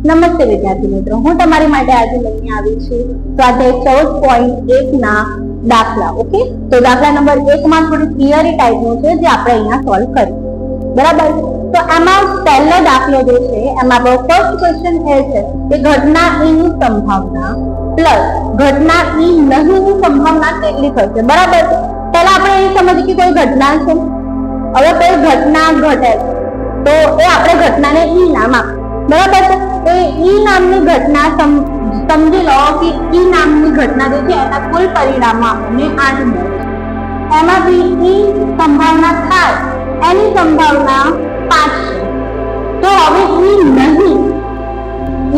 નમસ્તે વિદ્યાર્થી મિત્રો, હું તમારી માટે આજે લઈને આવી છું સ્વાધ્યાય 14.1 ના દાખલા. ઓકે, તો દાખલા નંબર 1 માં થોડી થિયરી ટાઈપનું છે જે આપણે અહીંયા સોલ્વ કરીશું. બરાબર, તો આમાં પહેલો દાખલો જે છે એમાં આપણો ફર્સ્ટ ક્વેશ્ચન એ છે કે ઘટના ઈ ની સંભાવના પ્લસ ઘટના ઈ નહીંની સંભાવના કેટલી થશે. બરાબર, પહેલા આપણે એ સમજીએ કે કોઈ ઘટના છે. હવે કોઈ ઘટના ઘટે તો એ આપણે ઘટનાને ઈ નામ આપીએ. બરાબર છે, તો ઈ નામની ઘટના સમજી લો કે ઈ નામની ઘટના જે છે એના કુલ પરિણામો આપણને 8 મળે. એમાંથી ઈ સંભાવના થાય એની સંભાવના 5 છે. તો હવે ઈ નહીં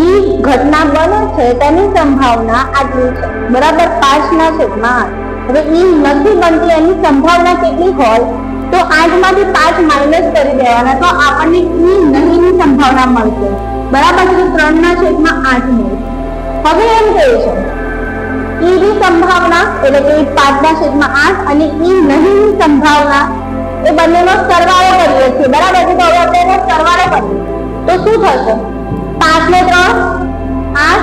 ઈ ઘટના બને છે તેની સંભાવના આટલી છે. બરાબર, 5/8. હવે ઈ નથી બનતી એની સંભાવના કેટલી હોય તો 8 માંથી 5 માઇનસ કરી દેવાના તો આપણને ઈ નહીંની સંભાવના મળશે. બરાબર છે, 3/8 મળશે. હવે એમ કહે છે ઈ ની સંભાવના એટલે કે 5/8 અને ઈ નહીંની સંભાવના એ બંનેનો સરવાળો કરીએ છીએ. બરાબર છે, તો હવે આપણે એનો સરવાળો કરીએ તો શું થશે? 5 ને 3 8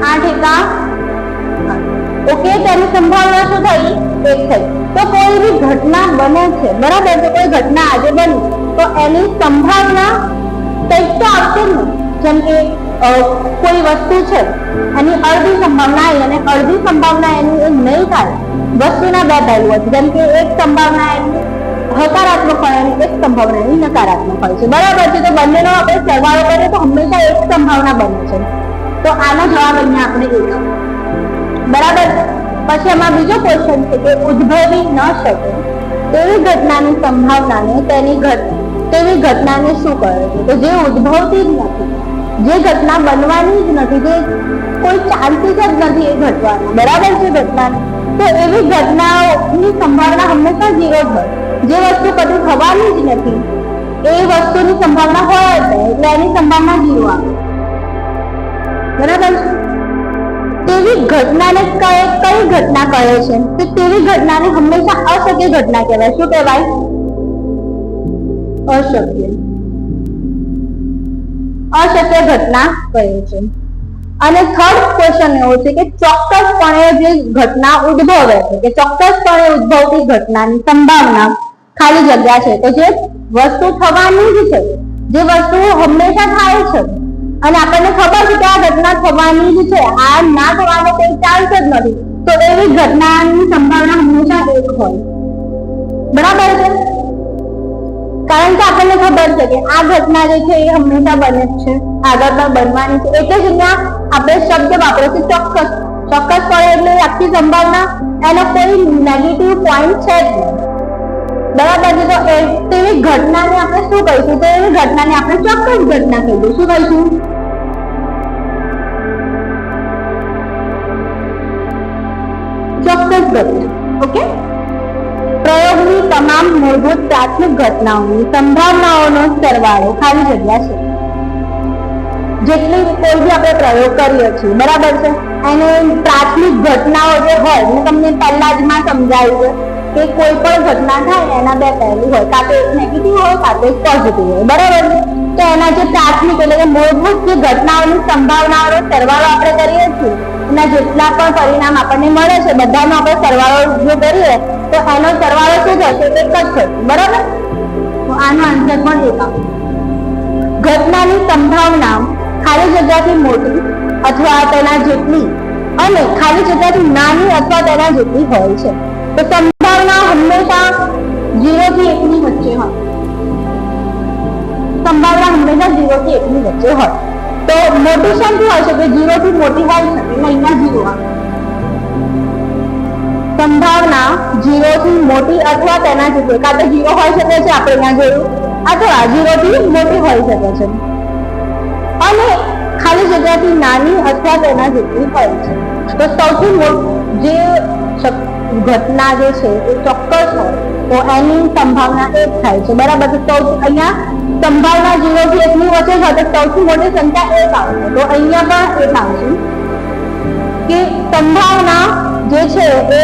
8 એકા. ઓકે, તેની સંભાવના શું થઈ? 1 થઈ. તો કોઈ બી ઘટના બને છે, બરાબર છે, કોઈ ઘટના આજે બની તો એની સંભાવના કંઈક તો આવશે જ ને. જેમ કે કોઈ વસ્તુ છે એની અડધી સંભાવના આવી અને અડધી સંભાવના એની એ નહીં થાય. વસ્તુના બે પહેલું છે, જેમ કે એક સંભાવના એની હકારાત્મક હોય અને એક સંભાવના એની નકારાત્મક હોય છે. બરાબર છે, તો બંનેનો આપણે સરવાળો કરીએ તો હંમેશા એક સંભાવના બને છે. તો આનો જવાબ અહીંયા આપણે એક. બરાબર, પછી એમાં બીજો ક્વેશ્ચન છે કે ઉદ્ભવી ન શકે તેવી ઘટનાની સંભાવનાને તેવી ઘટનાને શું કહે છે? તો જે ઉદ્ભવતી જ નથી, જે ઘટના બનવાની જ નથી, જે કોઈ ચાન્સીસ જ નથી એ ઘટવાના. બરાબર છે, ઘટનાની તો એવી ઘટનાઓની સંભાવના હંમેશા 0 જ હોય. જે વસ્તુ કદી થવાની જ નથી એ વસ્તુની સંભાવના હોય જ નહીં, એટલે એની સંભાવના 0 આવે. બરાબર છે, તેવી ઘટનાને કઈ ઘટના કહે છે? તો તેવી ઘટનાને હંમેશા અશક્ય ઘટના કહેવાય. શું કહેવાય? અશક્ય ઘટના કહે છે. અને થર્ડ ક્વેશ્ચન એવો છે કે ચોક્કસપણે જે ઘટના ઉદ્ભવે છે કે ચોક્કસપણે ઉદ્ભવતી ઘટનાની સંભાવના ખાલી જગ્યા છે. તો જે વસ્તુ થવાની જ છે, જે વસ્તુ હંમેશા થાય છે અને આપણને ખબર છે કે આ ઘટના થવાની જ છે, આ ના થવાનો કોઈ ચાન્સ જ નથી, તો એવી ઘટનાની સંભાવના હંમેશા 1 હોય. બરાબર છે, કારણ કે આપણને ખબર છે કે આ ઘટના જે છે એ હંમેશા બને જ છે, આગળ પણ બનવાની છે. એટલે જ અહીંયા આપણે શબ્દ વાપરે છે ચોક્કસ. ચોક્કસ પડે એટલે આખી સંભાવના એનો કોઈ નેગેટિવ પોઈન્ટ છે જ નહીં. બરાબર છે, તો તેવી ઘટનાને આપણે શું કહીશું? તો એવી ઘટનાને આપણે ચોક્કસ ઘટના કહીશું. શું કહીશું? ચોક્કસ ઘટના. ઓકે, પ્રયોગની તમામ મૂળભૂત પ્રાથમિક ઘટનાઓની સંભાવનાઓનો સરવાળો ખાલી જગ્યા છે. જેટલી કોઈ બી આપણે પ્રયોગ કરીએ છીએ, બરાબર છે, અને પ્રાથમિક ઘટનાઓ જે હોય મેં તમને પહેલા જ માં સમજાવ્યું છે કે કોઈ પણ ઘટના થાય એના બે પહેલું હોય, કાં તો એક નેગેટિવ હોય કાં તો એક પોઝિટિવ હોય. બરાબર છે, તો એના જે પ્રાથમિક એટલે કે મૂળભૂત જે ઘટનાઓની સંભાવનાઓનો સરવાળો આપણે કરીએ છીએ એના જેટલા પણ પરિણામ આપણને મળે છે બધાનો આપણે સરવાળો જો કરીએ તો એનો સરવાળો શું થશે? 1 જ થશે. બરાબર, તો આનો આન્સર પણ 1 આવશે. ઘટનાની સંભાવના ખાલી જગ્યાથી મોટી અથવા તેના જેટલી અને ખાલી જગ્યાથી નાની અથવા તેના જેટલી હોય છે. તો સંભાવના હંમેશા 0 થી 1 ની વચ્ચે હોય. સંભાવના હંમેશા 0 થી 1 ની વચ્ચે હોય. તો મોટી સંખ્યા હોય છે કે 0 થી મોટી હોય શકે એટલે અહીંયા 0 આવે. સંભાવના 0 થી મોટી અથવા તેના જેટલી, કાં તો 0 હોઈ શકે છે આપણે અહીંયા જોયું, અથવા 0 થી મોટી હોઈ શકે છે અને ખાલી જગ્યાથી નાની અથવા તેના જેટલી હોય છે. તો સૌથી મોટી જે ઘટના જે છે એ ચોક્કસ હોય તો એની સંભાવના 1 થાય છે. બરાબર છે, તો અહીંયા સંભાવના 0 થી 1 ની વચ્ચે હોય તો સૌથી મોટી સંખ્યા 1 આવશે. તો અહીંયા પણ 1 આવશે કે સંભાવના જે છે એ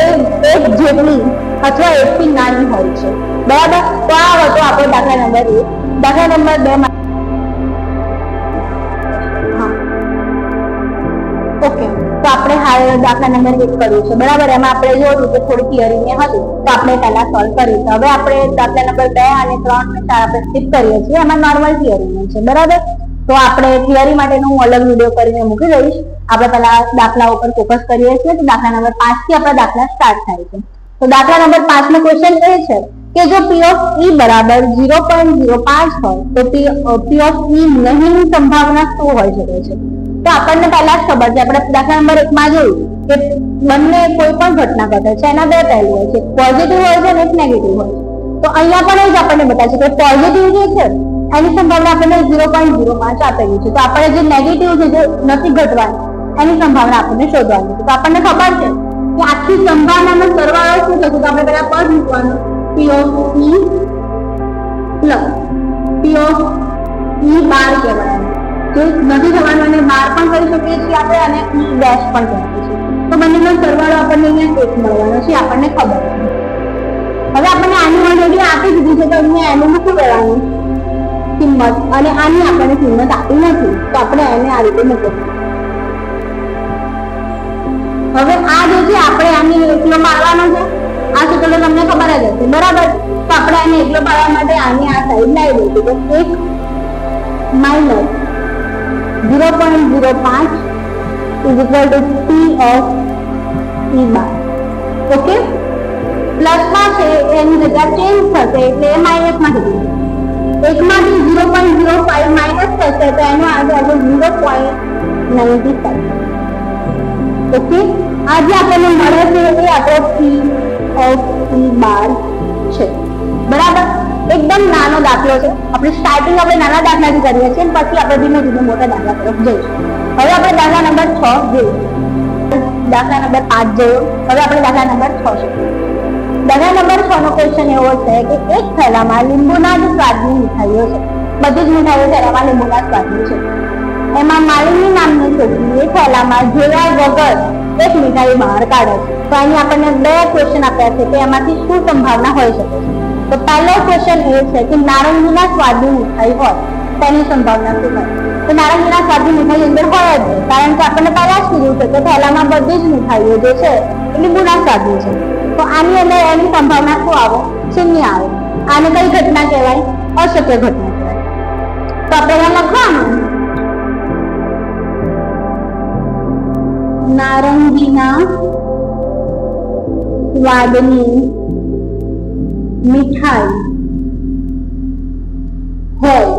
1 જેટલી અથવા 1 થી નાની હોય છે. બરાબર, તો આ હતો આપણો દાખલા નંબર 1. દાખલા નંબર 2 માં તો આપણે દાખલા નંબર 1 કર્યું છે બરાબર. એમાં આપણે જોયું કે થોડી થિયરી ને હતું તો આપણે પહેલા સોલ્વ કર્યું છે. હવે આપણે દાખલા નંબર 2 અને 3 અને 4 આપણે સ્કીપ કરીએ છીએ, એમાં નોર્મલ થિયરી છે બરાબર. તો આપણે થિયરી માટેનો હું અલગ વિડીયો કરીને મૂકી દઈશ. આપણે પહેલા દાખલા ઉપર ફોકસ કરીએ છીએ. તો દાખલા નંબર 5 થી આપણા દાખલા સ્ટાર્ટ થાય છે. તો દાખલા નંબર 5 નો ક્વેશ્ચન એ છે કે જો P of E બરાબર 0.05 હોય તો P of E નહીંની સંભાવના શું હોઈ શકે છે? તો આપણને પહેલા જ ખબર છે, આપણે દાખલા નંબર 1 માં જોયું કે બંને કોઈ પણ ઘટના ઘટે છે એના બે પહેલું હોય છે, પોઝિટિવ હોય છે અને એક નેગેટિવ હોય છે. તો અહીંયા પણ એ જ આપણને બતાવે છે કે પોઝિટિવ જે છે એની સંભાવના આપણને 0.05 આપેલી છે. તો આપણે જે નેગેટિવ છે જે નથી ઘટવાની એની સંભાવના આપણને શોધવાની છે. તો આપણને ખબર છે કે આખી સંભાવનાનો સરવાળો શું થશે? તો આપણે પહેલા પદ મૂકવાનું P of E plus P of E બાર કહેવાય, જે નથી થવાનું અને બાર પણ કરી શકીએ છીએ આપણે અને E ડેશ પણ કરીએ છીએ. તો બંનેનો સરવાળો આપણને અહીંયા 1 મળવાનો છે, આપણને ખબર છે. હવે આપણને આની ઓલરેડી આપી દીધી છે તો અહીંયા એનું મૂકી દેવાનું કિંમત, અને આની આપણને કિંમત આપી નથી તો આપણે એને આ રીતે મૂકીશું. હવે આ જે છે આપણે આની એકલો પાડવાનો છે, આ સૂત્ર તમને ખબર જ હશે બરાબર. તો આપણે આને એકલો પાડવા માટે આની આ સાઈડ લાવી દઈશું. તો 1 minus 0.05 is equal to P of E bar. Okay, plus માં છે એની જગ્યા ચેન્જ થશે એટલે એ માઇનસ માં થઈ જશે. 1 માંથી 0.05 માઇનસ થશે તો એનો આગળ આવશે 0.95. ઓકે, આ જે આપણને મળે છે એ આપણો P of E bar છે બરાબર. એકદમ નાનો દાખલો છે. આપણે સ્ટાર્ટિંગ આપણે નાના દાખલાથી કરીએ છીએ પછી આપણે ધીમે ધીમે મોટા દાખલા તરફ જઈશું. હવે આપણે દાખલા નંબર 6 જોયું, દાખલા નંબર 5 જોયું, હવે આપણે દાખલા નંબર 6 શીખીએ. દાખલા નંબર 6 નો ક્વેશ્ચન એવો છે કે એક થેલામાં લીંબુના જ સ્વાદની મીઠાઈઓ છે. બધી જ મીઠાઈઓ થેલામાં લીંબુના સ્વાદની છે. એમાં માલિની નામની છોકરી એ થેલામાં જોયા વગર એક મીઠાઈ બહાર કાઢે છે. તો અહીં આપણને 2 ક્વેશ્ચન આપ્યા છે કે એમાંથી શું સંભાવના હોઈ શકે છે. તો પહેલો ક્વેશ્ચન એ છે કે નારંગીના સ્વાદની મીઠાઈ હોય તેની સંભાવના શું હોય? તો નારંગીના સ્વાદની મીઠાઈ અંદર હોય જ, કારણ કે આપણને પહેલા જ કીધું છે કે થેલામાં બધી જ મીઠાઈઓ જે છે એ લીંબુના સ્વાદની છે. તો આની અંદર એની સંભાવના શું આવે? 0 આવે. આને કઈ ઘટના કહેવાય? અશક્ય ઘટના કહેવાય. તો આપણે અહીંયા લખવાનું નારંગીના સ્વાદની મીઠાઈ હોય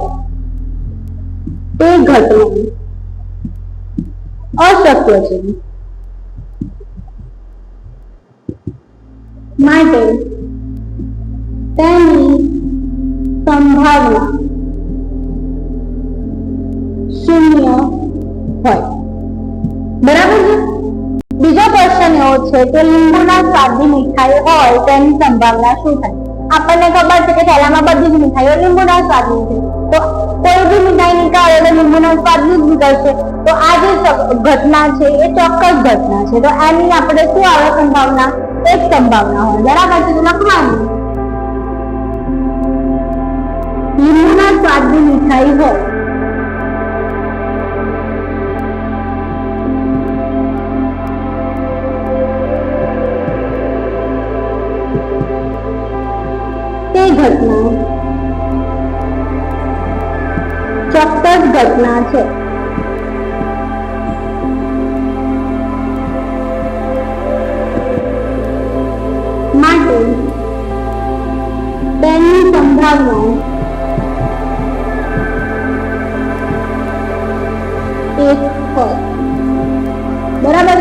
તે ઘટના અશક્ય છે, માટે તેની સંભાવના 0 હોય બરાબર છે. બીજો ક્વેશ્ચન એવો છે કે લીંબુના સ્વાદની મીઠાઈ હોય તેની સંભાવના શું થાય? આપણને ખબર છે કે થેલામાં બધી જ મીઠાઈઓ લીંબુના સ્વાદની છે, તો કોઈ બી મીઠાઈ નીકાળે તો લીંબુના સ્વાદની જ નીકળશે. તો આ જે ઘટના છે એ ચોક્કસ ઘટના છે. તો એની આપણે શું આવે સંભાવના? 1 સંભાવના હોય બરાબર છે. તો લખવાનું લીંબુના સ્વાદની મીઠાઈ હોય તે ઘટના ચોક્કસ ઘટના છે. માટે તેની સંભાવના 1 હોય બરાબર.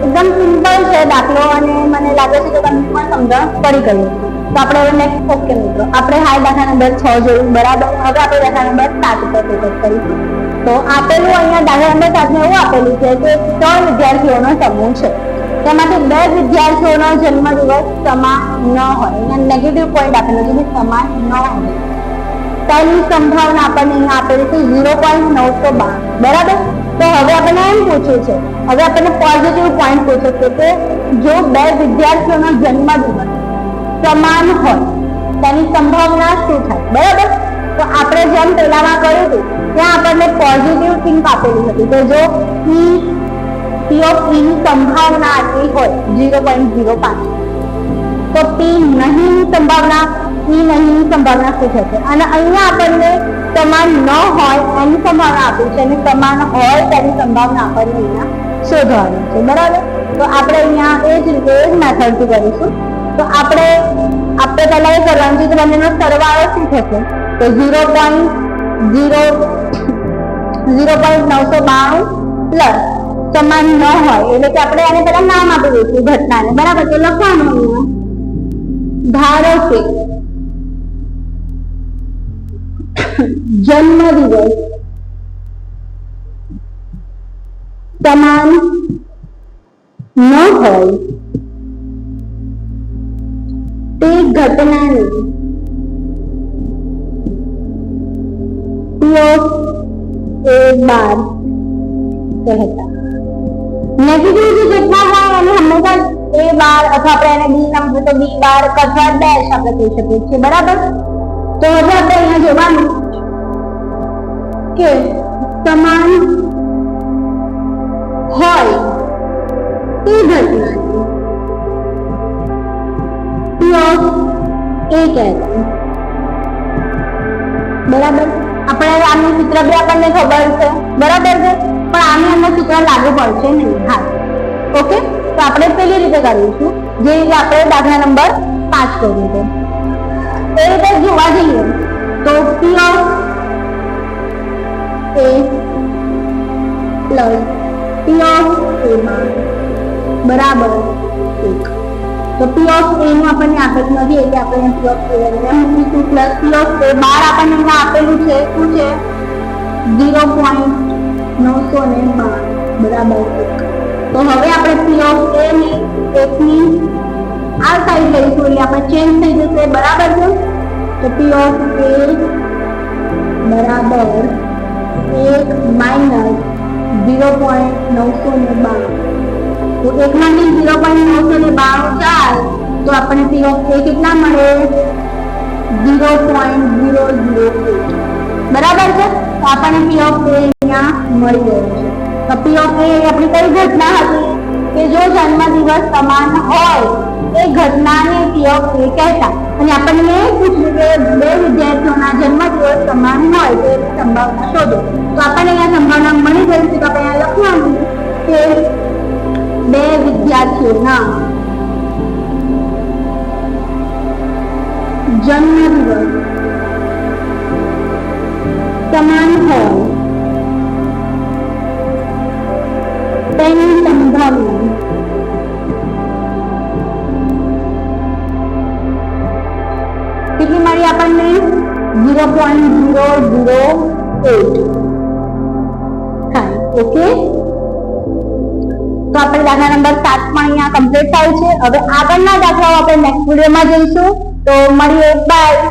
એકદમ સિમ્પલ છે દાખલો અને મને લાગે છે કે તમને પણ સમજણ પડી ગઈ. તો આપણે હવે નેક્સ્ટ ઓકે મિત્રો, આપણે હાલ દાખલા નંબર 6 જોયું બરાબર. હવે આપણે દાખલા નંબર 7 ઉપર ફોકસ કરીશું. તો આપેલું અહીંયા દાખલા નંબર 7 ને એવું આપેલું છે કે 3 વિદ્યાર્થીઓનો સમૂહ છે, તેમાંથી 2 વિદ્યાર્થીઓનો જન્મદિવસ સમાન ન હોય. અહીંયા નેગેટિવ પોઈન્ટ આપેલો છે કે સમાન ન હોય. તેની સંભાવના આપણને અહીંયા આપેલી છે 0.912 બરાબર. તો હવે આપણને એમ પૂછ્યું છે, હવે આપણને પોઝિટિવ પોઈન્ટ પૂછે છે કે જો 2 વિદ્યાર્થીઓનો જન્મદિવસ સમાન હોય તેની સંભાવના શું થાય બરાબર. તો આપણે જેમ પહેલામાં કર્યું હતું ત્યાં આપણને પોઝિટિવ થિંક આપેલી હતી કે જો E P of E ની સંભાવના આટલી હોય 0.05, તો P નહીં ની સંભાવના, E નહીં ની સંભાવના શું થશે? અને અહીંયા આપણને સમાન ન હોય એની સંભાવના આપી છે અને સમાન હોય તેની સંભાવના આપણને અહીંયા શોધવાની છે, બરાબર? તો આપણે અહીંયા એ જ રીતે એ જ મેથડથી કરીશું. તો આપણે પહેલા એ કરવાનું છે કે બંનેનો સરવાળો શું થશે? તો 0.992 પ્લસ સમાન ન હોય એટલે કે આપણે આને પહેલા નામ આપી દઈશું ઘટનાને, બરાબર? તો લખવાનું અહીંયા ધારો કે જન્મદિવસ સમાન ન હોય તે ઘટનાને P of A બાર કહેતા. નેગેટિવ જે ઘટના હોય એને હંમેશા A બાર અથવા આપણે એને B નામ તો B બાર અથવા ડેશ આપણે કહી શકીએ છીએ, બરાબર? તો હવે આપણે અહીંયા જોવાનું કે સમાન હોય તે ઘટનાને P of A કહેવાય, બરાબર? આપણે આનું સૂત્ર બી આપણને ખબર છે, બરાબર છે? પણ આની અંદર સૂત્ર લાગુ પડશે નહીં. હા, ઓકે. તો આપણે પેલી રીતે કરીશું જે રીતે આપણે દાખલા નંબર 5 કર્યું છે એ રીતે જોવા જઈએ તો P of A plus P of A બરાબર 1. તો P of A નું આપણને આપેલું નથી એટલે આપણે P of A ને મૂકીશું પ્લસ P of A બાર આપણને અહીંયા આપેલું છે શું છે? 0.912 બરાબર 1. તો હવે આપણે P of A ને 1 ની આ સાઈડ લઈશું એટલે આપણે ચેન્જ થઈ જશે, બરાબર છે? તો P of A બરાબર 1 માઇનસ 0.912. તો 1 માંથી 0.992 જાય તો આપણને P of A કેટલા મળે? 0.008, બરાબર છે? તો આપણને P of A અહીંયા મળી ગયો છે. તો P of A આપણી કઈ ઘટના હતી કે જો જન્મદિવસ સમાન હોય એ ઘટનાને P of A કહેતા. અને આપણને એ પૂછ્યું કે બે વિદ્યાર્થીઓના જન્મદિવસ સમાન હોય તો એની સંભાવના શોધો. તો આપણને અહીંયા સંભાવના મળી ગઈ છે. તો આપણે અહીંયા લખવાનું કે બે વિદ્યાર્થીઓના જન્મદિવસ સમાન હોય તેની સંભાવના કેટલી મળી આપણને? 0.008 થાય. ઓકે, તો આપણે દાખલા નંબર 7 પણ અહીંયા કમ્પ્લીટ થાય છે. હવે આગળના દાખલાઓ આપણે નેક્સ્ટ વિડીયોમાં જોઈશું. તો મળીએ, બાય.